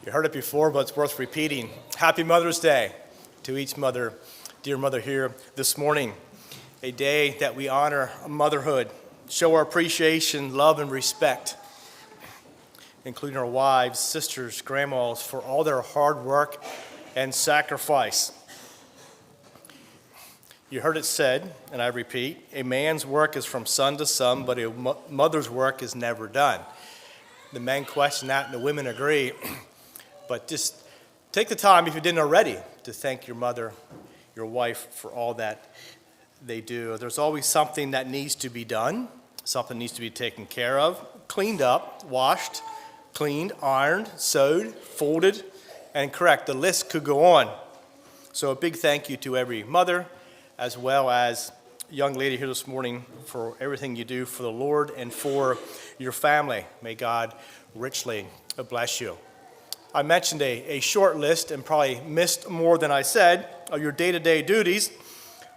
You heard it before, but it's worth repeating. Happy Mother's Day to each mother, dear mother here this morning. A day that we honor motherhood, show our appreciation, love, and respect, including our wives, sisters, grandmas, for all their hard work and sacrifice. You heard it said, and I repeat, a man's work is from sun to sun, but a mother's work is never done. The men question that and the women agree. But just take the time, if you didn't already, to thank your mother, your wife, for all that they do. There's always something that needs to be done, something needs to be taken care of, cleaned up, washed, cleaned, ironed, sewed, folded, and correct. The list could go on. So a big thank you to every mother, as well as young lady here this morning, for everything you do for the Lord and for your family. May God richly bless you. I mentioned a short list and probably missed more than I said of your day-to-day duties.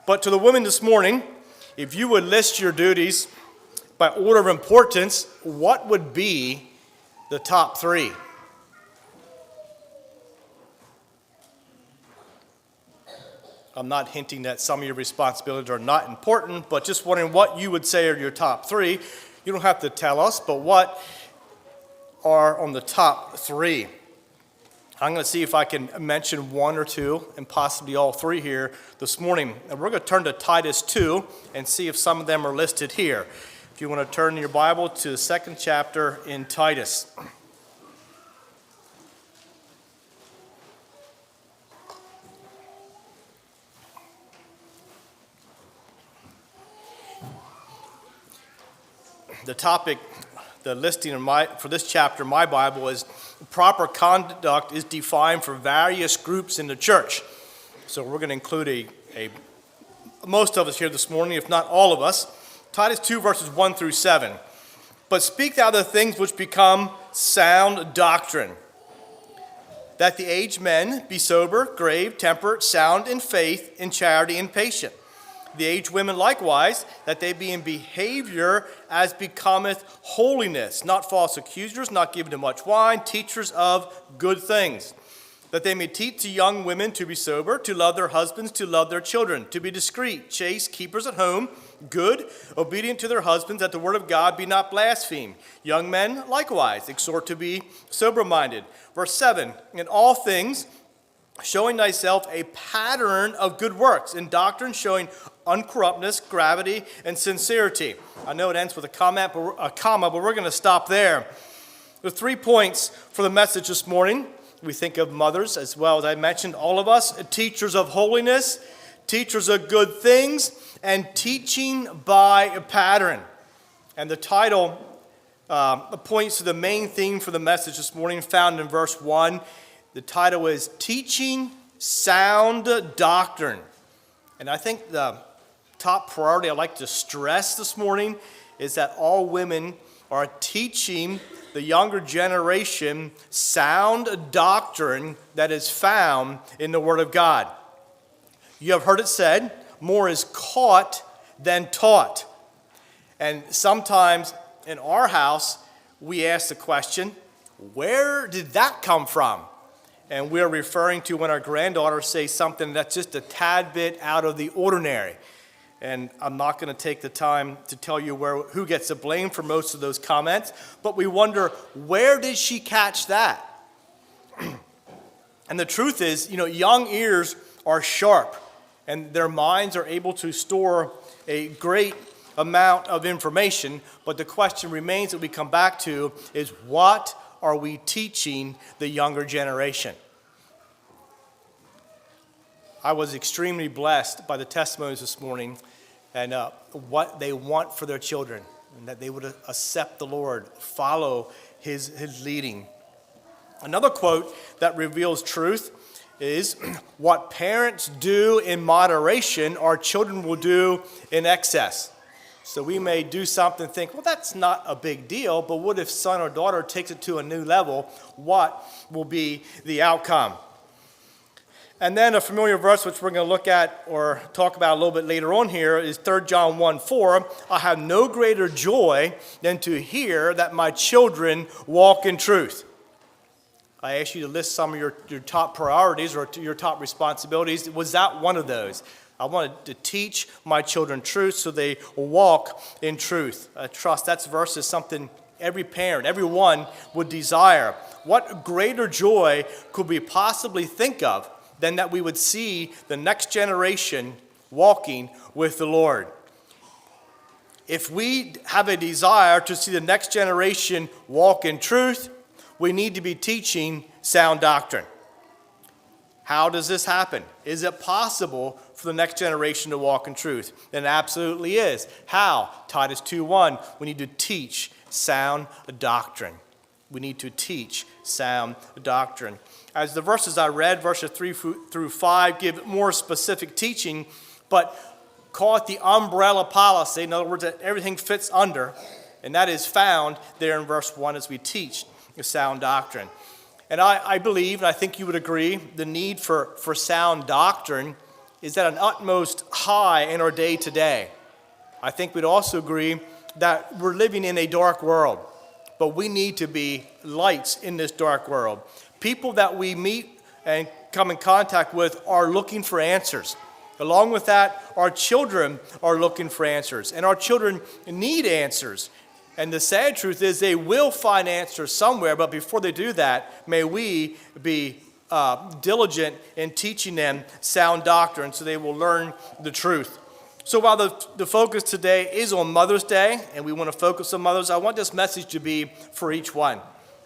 But to the women this morning, if you would list your duties by order of importance, what would be the top three? I'm not hinting that some of your responsibilities are not important, but just wondering what you would say are your top three. You don't have to tell us, but what are on the top three? I'm going to see if I can mention one or two and possibly all three here this morning. And we're going to turn to Titus 2 and see if some of them are listed here. If you want to turn your Bible to the second chapter in Titus. The topic, the listing for this chapter in my Bible is proper conduct is defined for various groups in the church. So we're going to include most of us here this morning, if not all of us. Titus 2 verses 1 through 7. But speak thou the things which become sound doctrine, that the aged men be sober, grave, temperate, sound in faith, in charity, and patient. The aged women likewise, that they be in behavior as becometh holiness, not false accusers, not given to much wine, teachers of good things, that they may teach to young women to be sober, to love their husbands, to love their children, to be discreet, chaste, keepers at home, good, obedient to their husbands, that the word of God be not blasphemed. Young men likewise exhort to be sober-minded. Verse 7, in all things showing thyself a pattern of good works, in doctrine showing uncorruptness, gravity, and sincerity. I know it ends with a comma, but we're going to stop there. The 3 points for the message this morning. We think of mothers, as well as I mentioned, all of us, teachers of holiness, teachers of good things, and teaching by a pattern. And the title points to the main theme for the message this morning, found in verse 1. The title is Teaching Sound Doctrine. And I think the top priority I'd like to stress this morning is that all women are teaching the younger generation sound doctrine that is found in the Word of God. You have heard it said, more is caught than taught. And sometimes in our house, we ask the question, where did that come from? And we're referring to when our granddaughters say something that's just a tad bit out of the ordinary. And I'm not going to take the time to tell you who gets the blame for most of those comments, but we wonder, where did she catch that? And the truth is, young ears are sharp, and their minds are able to store a great amount of information, but the question remains that we come back to is, what are we teaching the younger generation? I was extremely blessed by the testimonies this morning and what they want for their children, and that they would accept the Lord, follow his leading. Another quote that reveals truth is, what parents do in moderation, our children will do in excess. So we may do something and think, well, that's not a big deal, but what if son or daughter takes it to a new level? What will be the outcome? And then a familiar verse which we're going to look at or talk about a little bit later on here is 3 John 1:4. I have no greater joy than to hear that my children walk in truth. I asked you to list some of your top priorities or your top responsibilities. Was that one of those? I wanted to teach my children truth so they walk in truth. Trust, that verse is something every parent, everyone would desire. What greater joy could we possibly think of than that we would see the next generation walking with the Lord? If we have a desire to see the next generation walk in truth, we need to be teaching sound doctrine. How does this happen? Is it possible for the next generation to walk in truth? It absolutely is. How? Titus 2:1, we need to teach sound doctrine. We need to teach sound doctrine. As the verses I read, verses 3 through 5, give more specific teaching, but call it the umbrella policy. In other words, that everything fits under, and that is found there in verse 1 as we teach the sound doctrine. And I believe, and I think you would agree, the need for sound doctrine is at an utmost high in our day today. I think we'd also agree that we're living in a dark world, but we need to be lights in this dark world. People that we meet and come in contact with are looking for answers. Along with that, our children are looking for answers, and our children need answers. And the sad truth is they will find answers somewhere, but before they do that, may we be diligent in teaching them sound doctrine so they will learn the truth. So while the focus today is on Mother's Day, and we want to focus on mothers, I want this message to be for each one.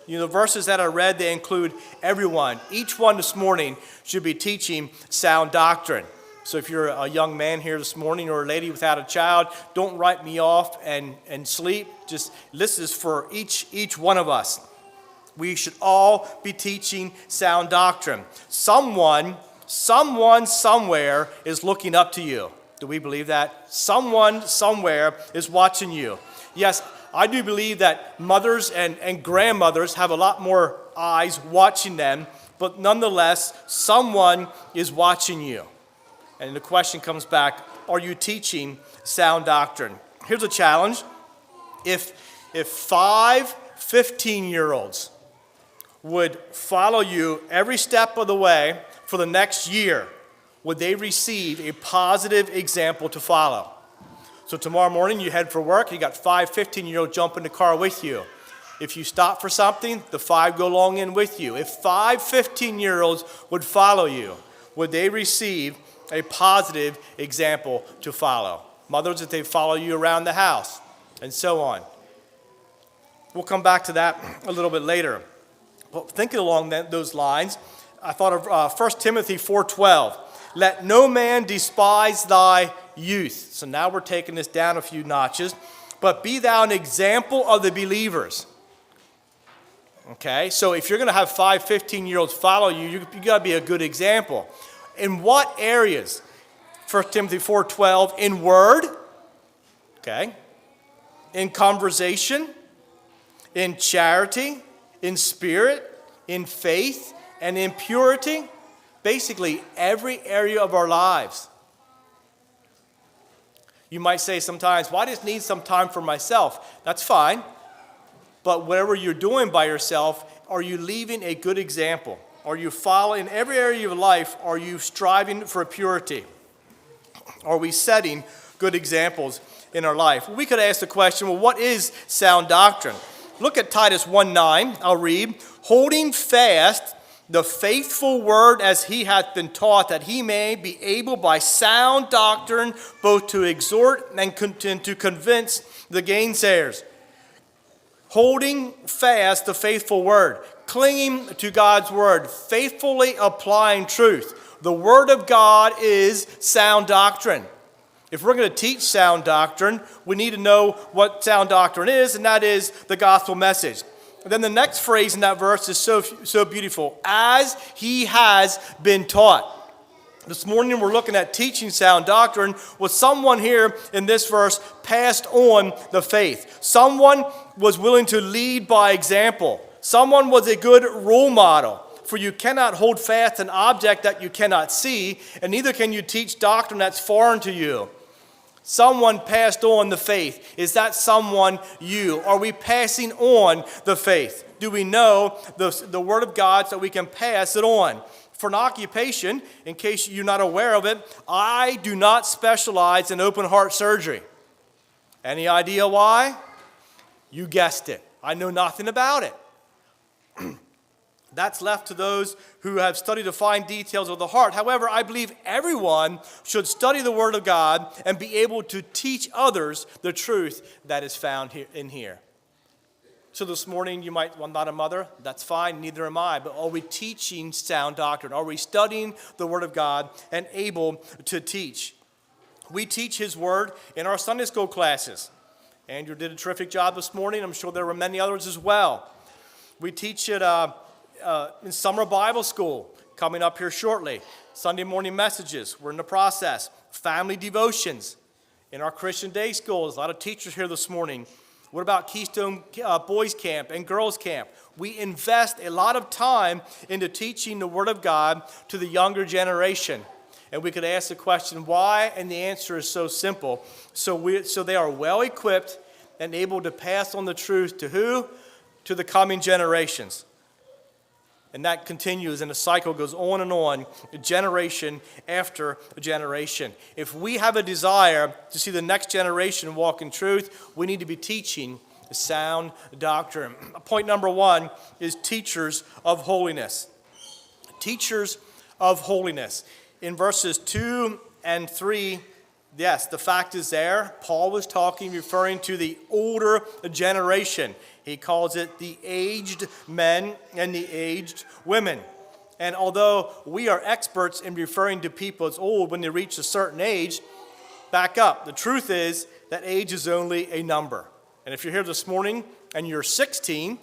You know, the verses that I read, they include everyone. Each one this morning should be teaching sound doctrine. So if you're a young man here this morning or a lady without a child, don't write me off and sleep. Just this is for each one of us. We should all be teaching sound doctrine. Someone somewhere is looking up to you. Do we believe that? Someone somewhere is watching you. Yes, I do believe that mothers and grandmothers have a lot more eyes watching them, but nonetheless, someone is watching you. And the question comes back, are you teaching sound doctrine? Here's a challenge. If 5 15-year-olds would follow you every step of the way for the next year, would they receive a positive example to follow? So tomorrow morning you head for work, you got 5 15-year-olds jump in the car with you. If you stop for something, the 5 go along in with you. If 5 15-year-olds would follow you, would they receive a positive example to follow? Mothers, if they follow you around the house, and so on. We'll come back to that a little bit later. But thinking along those lines, I thought of 1 Timothy 4:12. Let no man despise thy youth. So now we're taking this down a few notches. But be thou an example of the believers. Okay, so if you're going to have 5 15-year-olds follow you, you got to be a good example. In what areas? 1 Timothy 4:12, in word, okay, in conversation, in charity, in spirit, in faith, and in purity. Basically, every area of our lives. You might say sometimes, well, I just need some time for myself. That's fine. But whatever you're doing by yourself, are you leaving a good example? Are you following every area of life? Are you striving for purity? Are we setting good examples in our life? We could ask the question, well, what is sound doctrine? Look at Titus 1:9. I'll read. Holding fast the faithful word as he hath been taught, that he may be able by sound doctrine both to exhort and to convince the gainsayers. Holding fast the faithful word, clinging to God's word, faithfully applying truth. The word of God is sound doctrine. If we're going to teach sound doctrine, we need to know what sound doctrine is, and that is the gospel message. And then the next phrase in that verse is so beautiful. As he has been taught. This morning we're looking at teaching sound doctrine. Was someone here in this verse passed on the faith? Someone was willing to lead by example. Someone was a good role model. For you cannot hold fast an object that you cannot see, and neither can you teach doctrine that's foreign to you. Someone passed on the faith. Is that someone you? Are we passing on the faith? Do we know the Word of God so we can pass it on? For an occupation, in case you're not aware of it, I do not specialize in open heart surgery. Any idea why? You guessed it. I know nothing about it. That's left to those who have studied the fine details of the heart. However, I believe everyone should study the Word of God and be able to teach others the truth that is found here. So this morning you might, well, not a mother, that's fine, neither am I, but are we teaching sound doctrine? Are we studying the Word of God and able to teach? We teach His Word in our Sunday school classes. Andrew did a terrific job this morning. I'm sure there were many others as well. We teach it in summer Bible school, coming up here shortly. Sunday morning messages, we're in the process. Family devotions. In our Christian day schools, a lot of teachers here this morning. What about Keystone Boys Camp and Girls Camp? We invest a lot of time into teaching the Word of God to the younger generation. And we could ask the question, why? And the answer is so simple. So they are well equipped and able to pass on the truth to who? To the coming generations. And that continues, and the cycle goes on, generation after generation. If we have a desire to see the next generation walk in truth, we need to be teaching sound doctrine. Point number 1 is teachers of holiness. Teachers of holiness. In verses 2 and 3, yes, the fact is there. Paul was referring to the older generation. He calls it the aged men and the aged women. And although we are experts in referring to people as old when they reach a certain age, back up. The truth is that age is only a number. And if you're here this morning and you're 16,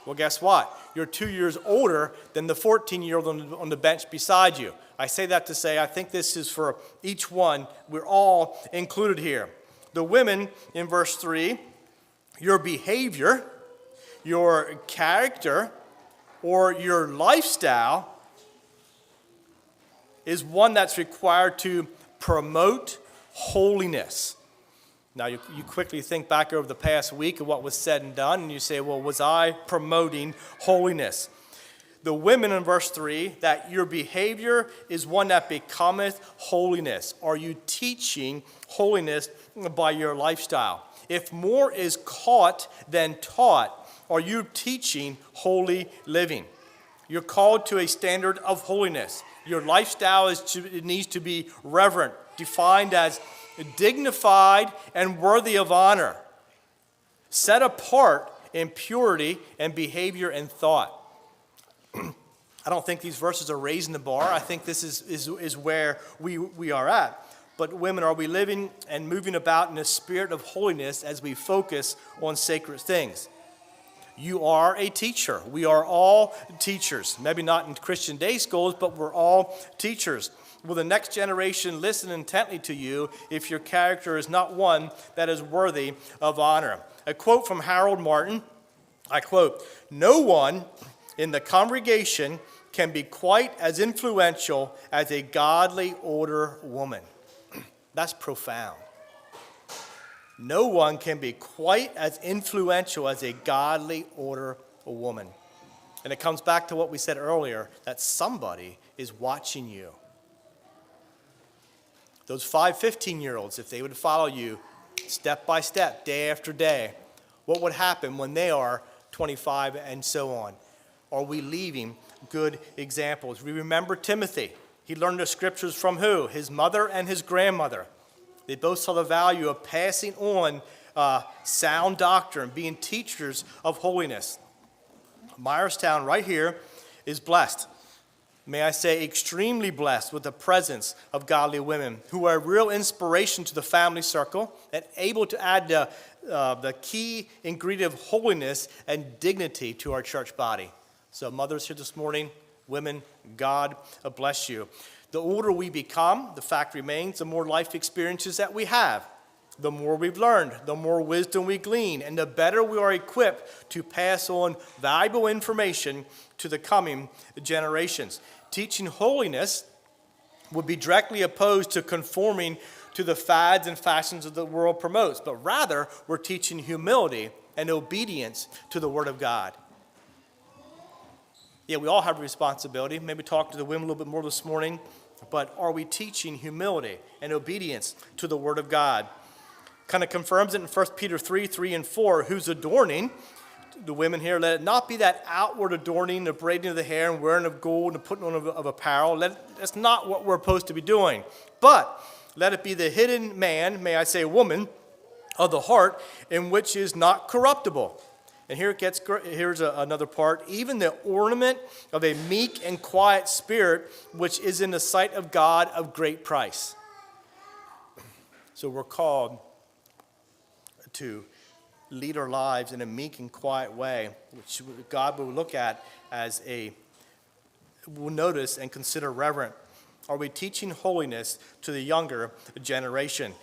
well, guess what? You're 2 years older than the 14-year-old on the bench beside you. I say that to say I think this is for each one. We're all included here. The women in verse 3, your behavior, your character, or your lifestyle is one that's required to promote holiness. Now, you quickly think back over the past week of what was said and done, and you say, well, was I promoting holiness? The women in verse 3, that your behavior is one that becometh holiness. Are you teaching holiness by your lifestyle? If more is caught than taught, are you teaching holy living? You're called to a standard of holiness. Your lifestyle it needs to be reverent, defined as dignified and worthy of honor, set apart in purity and behavior and thought. I don't think these verses are raising the bar. I think this is where we are at. But women, are we living and moving about in a spirit of holiness as we focus on sacred things? You are a teacher. We are all teachers. Maybe not in Christian day schools, but we're all teachers. Will the next generation listen intently to you if your character is not one that is worthy of honor? A quote from Harold Martin, I quote, "No one in the congregation can be quite as influential as a godly older woman." That's profound. No one can be quite as influential as a godly older woman. And it comes back to what we said earlier, that somebody is watching you. Those 5 15-year-olds, if they would follow you step by step, day after day, what would happen when they are 25 and so on? Are we leaving good examples? We remember Timothy. He learned the scriptures from who? His mother and his grandmother. They both saw the value of passing on sound doctrine, being teachers of holiness. Myerstown right here is blessed. May I say extremely blessed with the presence of godly women who are a real inspiration to the family circle and able to add the key ingredient of holiness and dignity to our church body. So mothers here this morning, women, God bless you. The older we become, the fact remains, the more life experiences that we have. The more we've learned, the more wisdom we glean, and the better we are equipped to pass on valuable information to the coming generations. Teaching holiness would be directly opposed to conforming to the fads and fashions of the world promotes, but rather we're teaching humility and obedience to the Word of God. Yeah, we all have a responsibility. Maybe talk to the women a little bit more this morning, but are we teaching humility and obedience to the Word of God? Kind of confirms it in 1 Peter 3 and 4, who's adorning the women here. Let it not be that outward adorning, the braiding of the hair and wearing of gold and putting on of apparel. That's not what we're supposed to be doing. But let it be the hidden man, may I say woman, of the heart, in which is not corruptible. And here's another part. Even the ornament of a meek and quiet spirit, which is in the sight of God of great price. So we're called to lead our lives in a meek and quiet way, which God will look at will notice and consider reverent. Are we teaching holiness to the younger generation?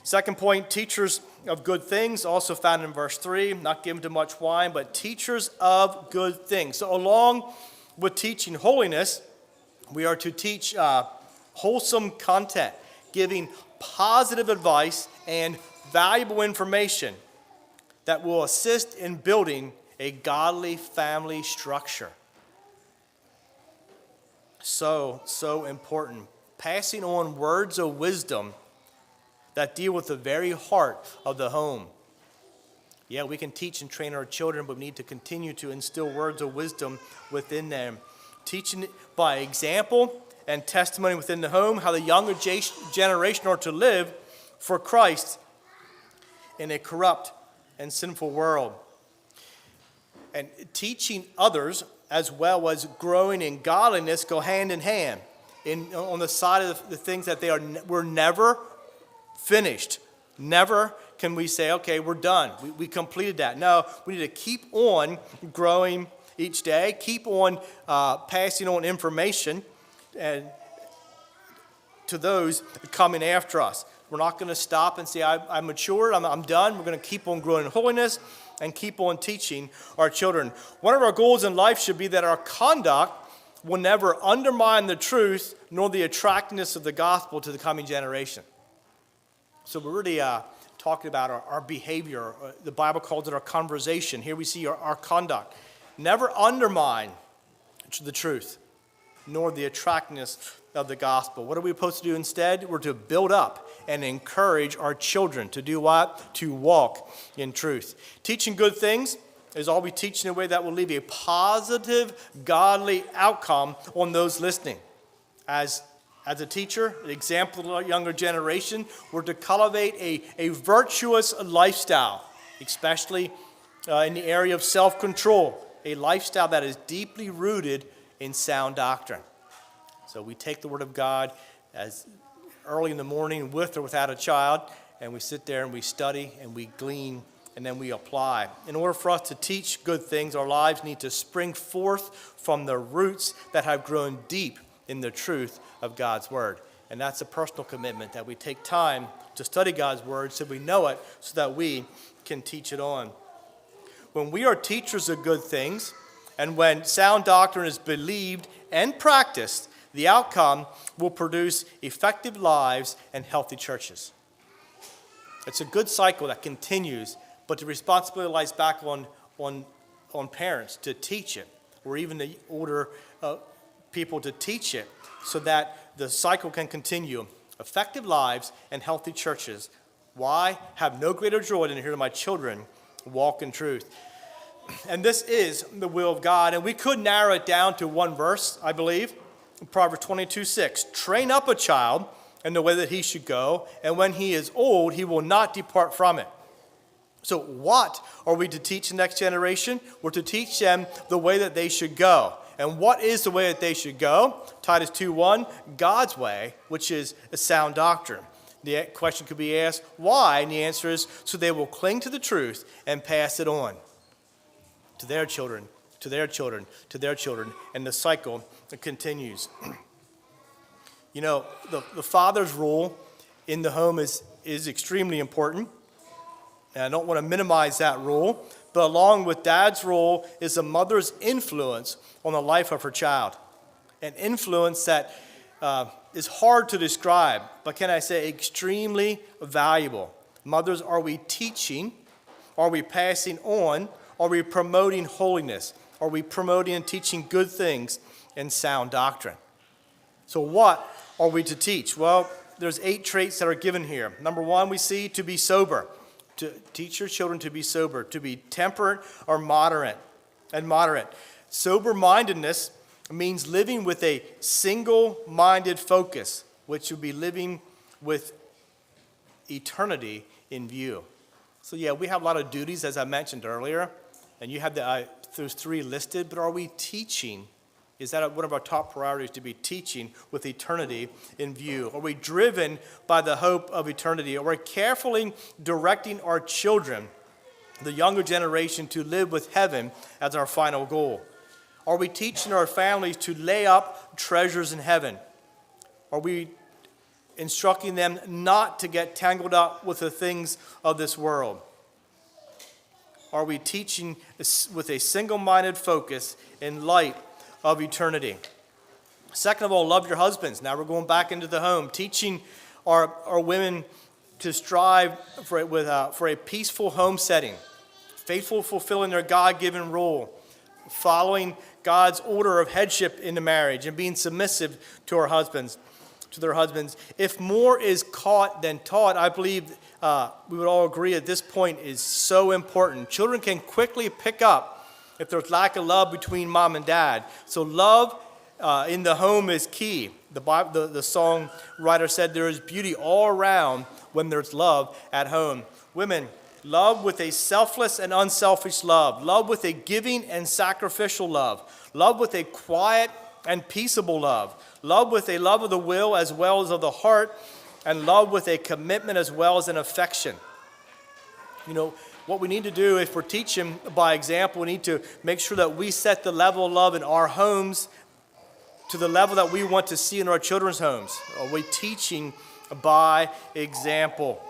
Second point, teachers of good things, also found in verse 3, not given to much wine, but teachers of good things. So along with teaching holiness, we are to teach wholesome content, giving positive advice and valuable information that will assist in building a godly family structure. So important. Passing on words of wisdom that deal with the very heart of the home. Yeah, we can teach and train our children, but we need to continue to instill words of wisdom within them. Teaching by example and testimony within the home, how the younger generation are to live for Christ in a corrupt and sinful world. And teaching others as well as growing in godliness go hand in hand. On the side of the things that we're never finished. Never can we say, okay, we're done. We completed that. No, we need to keep on growing each day, keep on passing on information and to those coming after us. We're not going to stop and say, I'm matured, I'm done. We're going to keep on growing in holiness and keep on teaching our children. One of our goals in life should be that our conduct will never undermine the truth nor the attractiveness of the gospel to the coming generation. So we're really talking about our behavior. The Bible calls it our conversation. Here we see our conduct. Never undermine the truth nor the attractiveness of the gospel. What are we supposed to do instead? We're to build up and encourage our children to do what? To walk in truth. Teaching good things is always teaching in a way that will leave a positive, godly outcome on those listening. As a teacher, an example of the younger generation, we're to cultivate a virtuous lifestyle, especially in the area of self-control, a lifestyle that is deeply rooted in sound doctrine. So we take the Word of God as early in the morning with or without a child, and we sit there and we study and we glean and then we apply. In order for us to teach good things, our lives need to spring forth from the roots that have grown deep in the truth of God's Word. And that's a personal commitment that we take time to study God's Word so we know it, so that we can teach it on. When we are teachers of good things, and when sound doctrine is believed and practiced, the outcome will produce effective lives and healthy churches. It's a good cycle that continues, but the responsibility lies back on parents to teach it, or even the older people to teach it, so that the cycle can continue. Effective lives and healthy churches. Why? Have no greater joy than to hear my children walk in truth. And this is the will of God. And we could narrow it down to one verse, I believe. Proverbs 22:6. Train up a child in the way that he should go, and when he is old, he will not depart from it. So what are we to teach the next generation? We're to teach them the way that they should go. And what is the way that they should go? Titus 2:1, God's way, which is a sound doctrine. The question could be asked, why? And the answer is, so they will cling to the truth and pass it on to their children, to their children, to their children, and the cycle continues. You know, the father's role in the home is extremely important. And I don't want to minimize that role, but along with dad's role is a mother's influence on the life of her child. An influence that is hard to describe, but can I say extremely valuable. Mothers, are we teaching? Are we passing on? Are we promoting holiness? Are we promoting and teaching good things and sound doctrine? So what are we to teach? Well, there's 8 traits that are given here. Number 1, we see to be sober. To teach your children to be sober, to be temperate or moderate. Sober-mindedness means living with a single-minded focus, which would be living with eternity in view. So yeah, we have a lot of duties, as I mentioned earlier, and you have those 3 listed, but are we teaching? Is that one of our top priorities, to be teaching with eternity in view? Are we driven by the hope of eternity? Are we carefully directing our children, the younger generation, to live with heaven as our final goal? Are we teaching our families to lay up treasures in heaven? Are we instructing them not to get tangled up with the things of this world? Are we teaching with a single-minded focus in light of eternity? Second of all, love your husbands. Now we're going back into the home, teaching our women to strive for a peaceful home setting, faithful fulfilling their God-given role, following God's order of headship in the marriage, and being submissive to their husbands. If more is caught than taught, I believe we would all agree at this point is so important. Children can quickly pick up if there's lack of love between mom and dad. So love in the home is key. The songwriter said there is beauty all around when there's love at home. Women, love with a selfless and unselfish love. Love with a giving and sacrificial love. Love with a quiet and peaceable love. Love with a love of the will as well as of the heart. And love with a commitment as well as an affection. You know, what we need to do, if we're teaching by example, we need to make sure that we set the level of love in our homes to the level that we want to see in our children's homes. Are we teaching by example?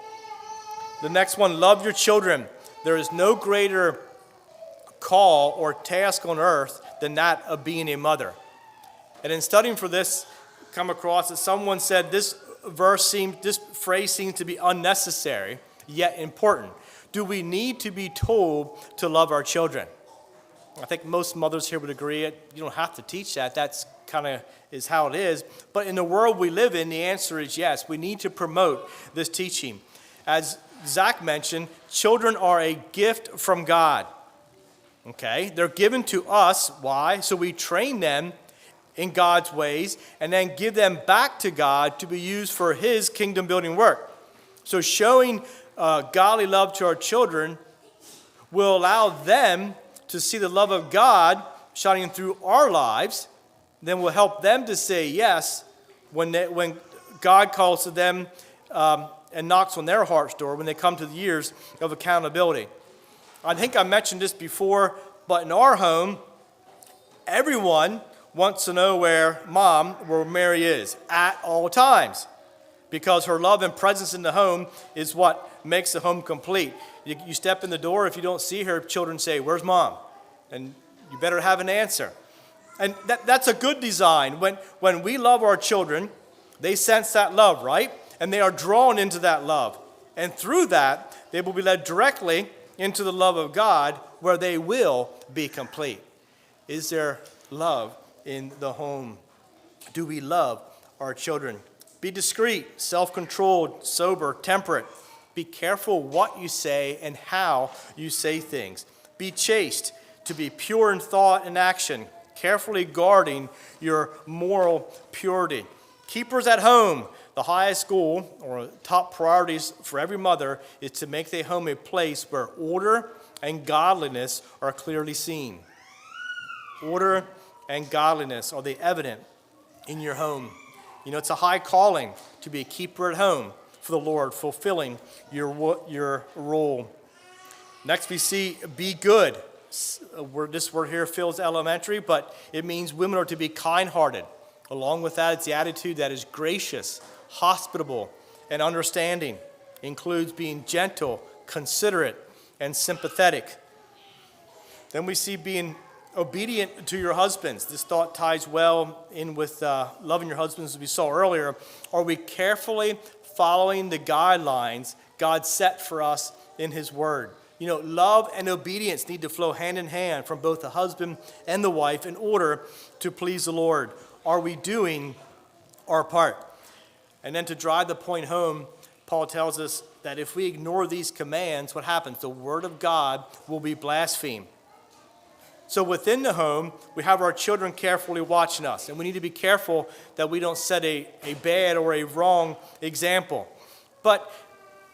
The next one, love your children. There is no greater call or task on earth than that of being a mother. And in studying for this, come across that someone said this phrase seems to be unnecessary, yet important. Do we need to be told to love our children? I think most mothers here would agree. You don't have to teach that. That's kind of is how it is. But in the world we live in, the answer is yes. We need to promote this teaching. As Zach mentioned, children are a gift from God. Okay? They're given to us. Why? So we train them in God's ways and then give them back to God to be used for His kingdom building work. So showing godly love to our children will allow them to see the love of God shining through our lives. Then will help them to say yes when God calls to them and knocks on their heart's door when they come to the years of accountability. I think I mentioned this before, but in our home, everyone wants to know where Mary is at all times, because her love and presence in the home is what makes the home complete. You step in the door, if you don't see her, children say, "Where's Mom?" And you better have an answer. And that's a good design. When we love our children, they sense that love, right? And they are drawn into that love. And through that, they will be led directly into the love of God, where they will be complete. Is there love in the home? Do we love our children? Be discreet, self-controlled, sober, temperate. Be careful what you say and how you say things. Be chaste, to be pure in thought and action, carefully guarding your moral purity. Keepers at home. The highest goal or top priorities for every mother is to make their home a place where order and godliness are clearly seen. Order and godliness, are they evident in your home? You know, it's a high calling to be a keeper at home for the Lord, fulfilling your role. Next we see be good. This word here feels elementary, but it means women are to be kind-hearted. Along with that, it's the attitude that is gracious, hospitable, and understanding. It includes being gentle, considerate, and sympathetic. Then we see being obedient to your husbands. This thought ties well in with loving your husbands, as we saw earlier. Are we carefully following the guidelines God set for us in his word? You know, love and obedience need to flow hand in hand from both the husband and the wife in order to please the Lord. Are we doing our part? And then to drive the point home, Paul tells us that if we ignore these commands, what happens? The word of God will be blasphemed. So within the home, we have our children carefully watching us, and we need to be careful that we don't set a bad or a wrong example. But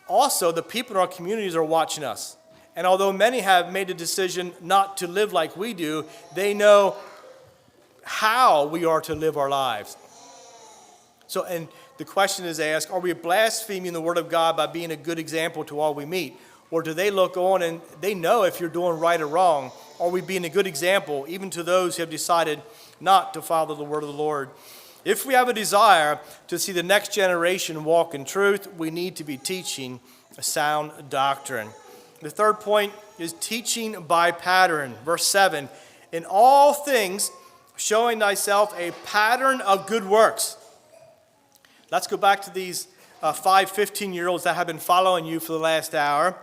also, the people in our communities are watching us. And although many have made a decision not to live like we do, they know how we are to live our lives. So, and the question is asked, are we blaspheming the word of God by being a good example to all we meet? Or do they look on and they know if you're doing right or wrong? Are we being a good example even to those who have decided not to follow the word of the Lord? If we have a desire to see the next generation walk in truth, we need to be teaching a sound doctrine. The third point is teaching by pattern. Verse 7, in all things showing thyself a pattern of good works. Let's go back to these 5 15-year-olds that have been following you for the last hour.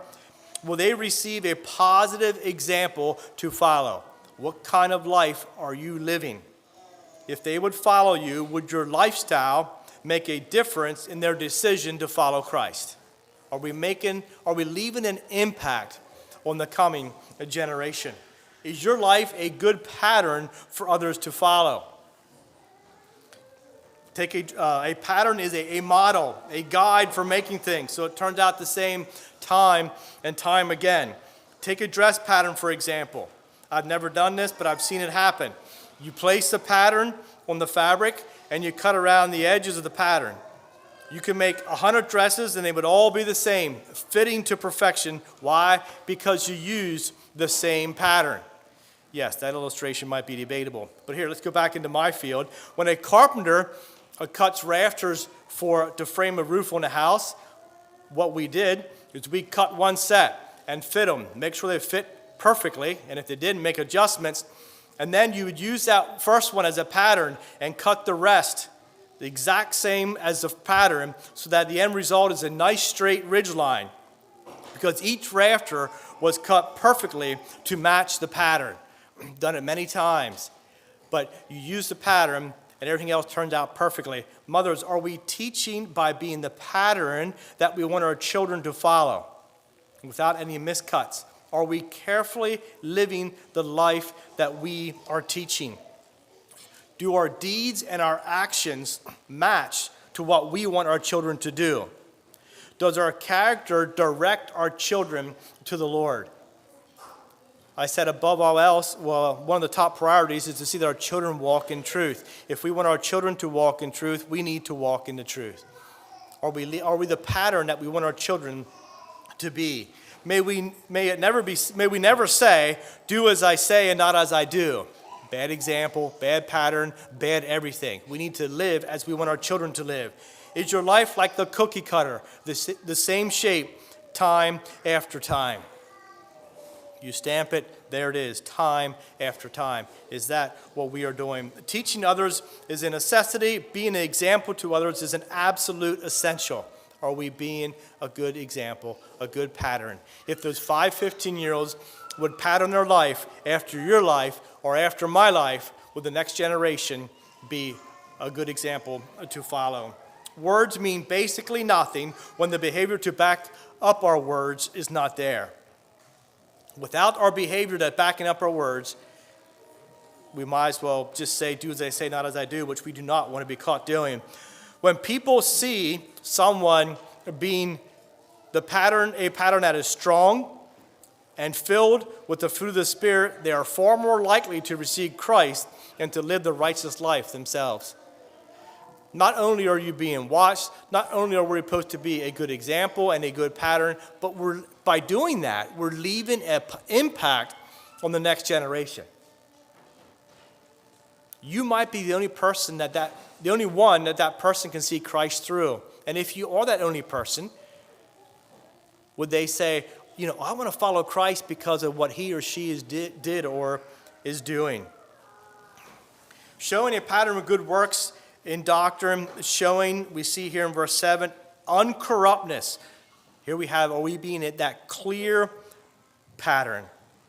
Will they receive a positive example to follow? What kind of life are you living? If they would follow you, would your lifestyle make a difference in their decision to follow Christ? Are we leaving an impact on the coming generation? Is your life a good pattern for others to follow? A pattern is a model, a guide for making things, so it turns out the same time and time again. Take a dress pattern, for example. I've never done this, but I've seen it happen. You place the pattern on the fabric, and you cut around the edges of the pattern. You can make 100 dresses, and they would all be the same, fitting to perfection. Why? Because you use the same pattern. Yes, that illustration might be debatable. But here, let's go back into my field. When a carpenter cuts rafters to frame a roof on a house, what we did is we cut one set and fit them, make sure they fit perfectly, and if they didn't, make adjustments. And then you would use that first one as a pattern and cut the rest the exact same as the pattern so that the end result is a nice straight ridge line, because each rafter was cut perfectly to match the pattern. Done it many times, but you use the pattern and everything else turns out perfectly. Mothers, are we teaching by being the pattern that we want our children to follow without any miscuts? Are we carefully living the life that we are teaching? Do our deeds and our actions match to what we want our children to do? Does our character direct our children to the Lord? I said above all else, one of the top priorities is to see that our children walk in truth. If we want our children to walk in truth, we need to walk in the truth. Are we the pattern that we want our children to be? May we never say, do as I say and not as I do. Bad example, bad pattern, bad everything. We need to live as we want our children to live. Is your life like the cookie cutter, the same shape, time after time? You stamp it, there it is, time after time. Is that what we are doing? Teaching others is a necessity. Being an example to others is an absolute essential. Are we being a good example, a good pattern? If those 5 15-year-olds would pattern their life after your life or after my life, would the next generation be a good example to follow? Words mean basically nothing when the behavior to back up our words is not there. Without our behavior that backing up our words, we might as well just say, do as I say, not as I do, which we do not want to be caught doing. When people see someone being a pattern that is strong and filled with the fruit of the Spirit, they are far more likely to receive Christ and to live the righteous life themselves. Not only are you being watched, not only are we supposed to be a good example and a good pattern, but by doing that, we're leaving an impact on the next generation. You might be the only person the only one that person can see Christ through. And if you are that only person, would they say, I want to follow Christ because of what he or she did, or is doing. Showing a pattern of good works in doctrine, showing, we see here in verse 7, uncorruptness. Here we have, are we being at that clear pattern,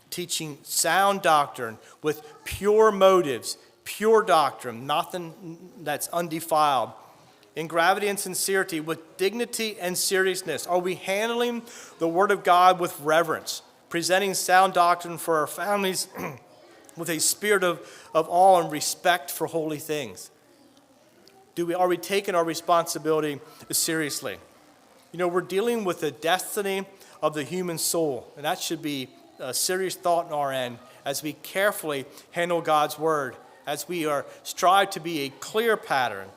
teaching sound doctrine with pure motives, pure doctrine, nothing that's undefiled. In gravity and sincerity, with dignity and seriousness. Are we handling the Word of God with reverence, presenting sound doctrine for our families with a spirit of awe and respect for holy things? Are we taking our responsibility seriously? You know, we're dealing with the destiny of the human soul, and that should be a serious thought on our end as we carefully handle God's Word, as we strive to be a clear pattern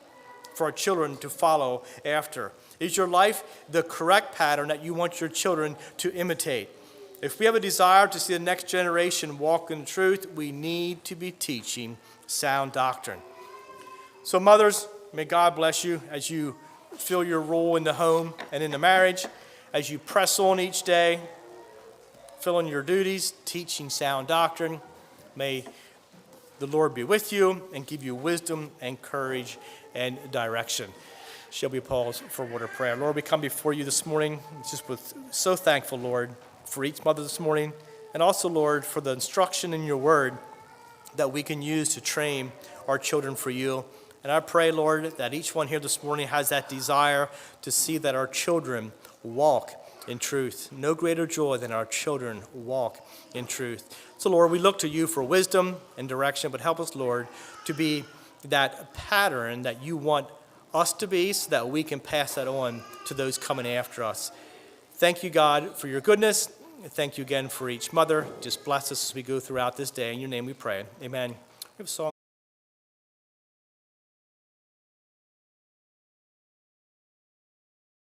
for our children to follow after. Is your life the correct pattern that you want your children to imitate? If we have a desire to see the next generation walk in truth, we need to be teaching sound doctrine. So mothers, may God bless you as you fill your role in the home and in the marriage, as you press on each day, filling your duties, teaching sound doctrine. May the Lord be with you and give you wisdom and courage and direction. Shall we pause for a word of prayer? Lord, we come before you this morning just with so thankful, Lord, for each mother this morning, and also, Lord, for the instruction in your word that we can use to train our children for you. And I pray, Lord, that each one here this morning has that desire to see that our children walk in truth. No greater joy than our children walk in truth. So, Lord, we look to you for wisdom and direction, but help us, Lord, to be that pattern that you want us to be so that we can pass that on to those coming after us. Thank you, God, for your goodness. Thank you again for each mother. Just bless us as we go throughout this day. In your name we pray. Amen. We have a song.